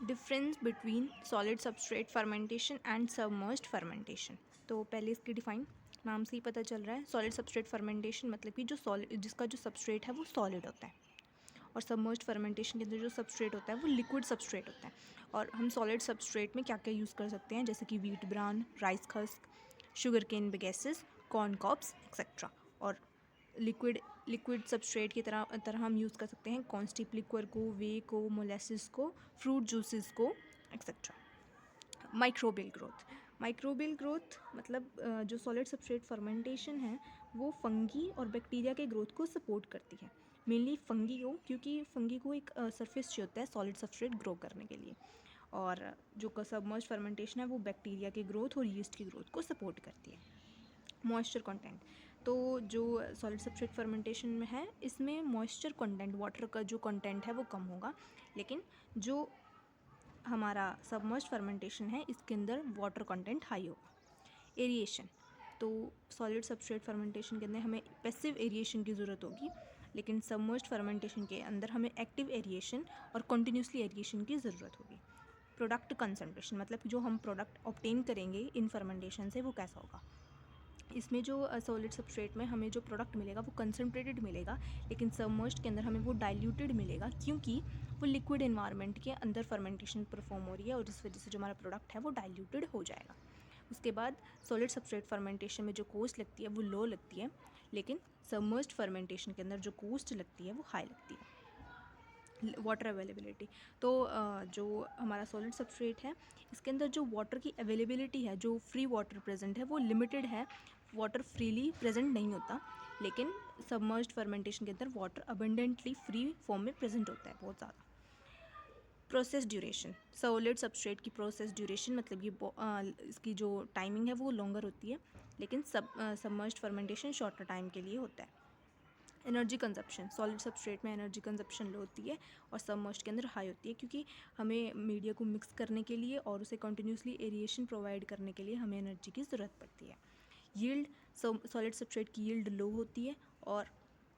Difference between solid substrate fermentation and submerged fermentation. तो पहले इसकी डिफाइन नाम से ही पता चल रहा है, सॉलिड सबस्ट्रेट फर्मेंटेशन मतलब कि जो सॉलिड जिसका जो सबस्ट्रेट है वो सॉलिड होता है, और सबमर्ज्ड फर्मेंटेशन के अंदर जो सबस्ट्रेट होता है वो लिक्विड सबस्ट्रेट होता है। और हम सॉलिड सबस्ट्रेट में क्या क्या यूज़ कर सकते हैं, जैसे कि wheat bran, rice husk, sugar cane bagasse, corn cobs etcetera. और लिक्विड सबस्ट्रेट की तरह हम यूज़ कर सकते हैं कॉन्स्टिप लिक्वर को, वे को, मोलेसिस को, फ्रूट जूसेस को एक्सेट्रा। माइक्रोबियल ग्रोथ मतलब जो सॉलिड सबस्ट्रेट फर्मेंटेशन है वो फंगी और बैक्टीरिया के ग्रोथ को सपोर्ट करती है, मेनली फंगी को, क्योंकि फंगी को एक सरफेस चाहिए होता है सॉलिड सबस्ट्रेट ग्रो करने के लिए। और जो सबमर्ज फर्मेंटेशन है वो बैक्टीरिया की ग्रोथ और यीस्ट की ग्रोथ को सपोर्ट करती है। मॉइस्चर कंटेंट, तो जो सॉलिड सबस्ट्रेट फर्मेंटेशन में है इसमें मॉइस्चर कंटेंट, वाटर का जो कंटेंट है वो कम होगा, लेकिन जो हमारा सबमर्ज्ड फर्मेंटेशन है इसके अंदर वाटर कंटेंट हाई होगा। एरिएशन, तो सॉलिड सबस्ट्रेट फर्मेंटेशन के अंदर हमें पैसिव एरिएशन की ज़रूरत होगी, लेकिन सबमर्ज्ड फर्मेंटेशन के अंदर हमें एक्टिव एरिएशन और कंटिन्यूसली एरिएशन की ज़रूरत होगी। प्रोडक्ट कंसंट्रेशन मतलब जो हम प्रोडक्ट ऑब्टेन करेंगे इन फर्मेंटेशन से वो कैसा होगा। इसमें जो सॉलिड सबस्ट्रेट में हमें जो प्रोडक्ट मिलेगा वो कंसनट्रेटेड मिलेगा, लेकिन सबमर्ज्ड के अंदर हमें वो डाइल्यूटेड मिलेगा, क्योंकि वो लिक्विड इन्वायरमेंट के अंदर फर्मेंटेशन परफॉर्म हो रही है, और इस वजह से जो हमारा प्रोडक्ट है वो डाइल्यूटेड हो जाएगा। उसके बाद सॉलिड सबस्ट्रेट फर्मेंटेशन में जो कॉस्ट लगती है वो लो लगती है, लेकिन सबमर्ज्ड फर्मेंटेशन के अंदर जो कॉस्ट लगती है वो हाई लगती है। वाटर अवेलेबिलिटी, तो जो हमारा सॉलिड सबस्ट्रेट है इसके अंदर जो वाटर की अवेलेबिलिटी है, जो फ्री वाटर प्रेजेंट है वो लिमिटेड है, वाटर फ्रीली प्रेजेंट नहीं होता, लेकिन सबमर्ज्ड फर्मेंटेशन के अंदर वाटर अबंडेंटली फ्री फॉर्म में प्रेजेंट होता है बहुत ज़्यादा। प्रोसेस ड्यूरेशन, सॉलिड सबस्ट्रेट की प्रोसेस ड्यूरेशन मतलब इसकी जो टाइमिंग है वो लॉन्गर होती है, लेकिन सबमर्ज्ड फर्मेंटेशन शॉर्टर टाइम के लिए होता है। एनर्जी कंजप्शन, सॉलिड सबस्ट्रेट में एनर्जी कंजप्शन लो होती है और सबमर्ज्ड के अंदर हाई होती है, क्योंकि हमें मीडिया को मिक्स करने के लिए और उसे कंटिन्यूसली एरिएशन प्रोवाइड करने के लिए हमें एनर्जी की ज़रूरत पड़ती है। यील्ड, सॉलिड सबस्ट्रेट की यील्ड लो होती है और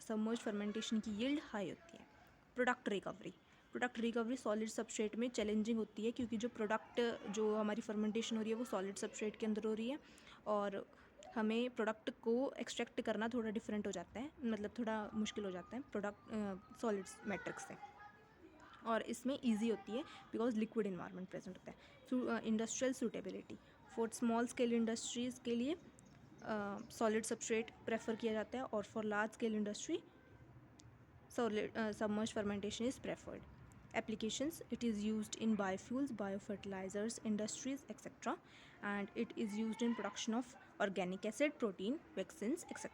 सबमर्ज्ड फर्मेंटेशन की यील्ड हाई होती है। प्रोडक्ट रिकवरी सॉलिड सबस्ट्रेट में चैलेंजिंग होती है, क्योंकि जो प्रोडक्ट जो हमारी फर्मेंटेशन हो रही है वो सॉलिड सबस्ट्रेट के अंदर हो रही है, और हमें प्रोडक्ट को एक्सट्रैक्ट करना थोड़ा डिफरेंट हो जाता है, मतलब थोड़ा मुश्किल हो जाता है प्रोडक्ट सॉलिड मैट्रिक्स से, और इसमें इजी होती है बिकॉज लिक्विड इन्वायरमेंट प्रेजेंट होता है। Industrial suitability, for small scale industries के लिए सॉलिड सबस्ट्रेट प्रेफर किया जाता है, और for large scale industry solid submerged fermentation is preferred. Applications, it is used in biofuels, biofertilizers, industries, etc., and it is used in production of organic acid, protein, vaccines, etc.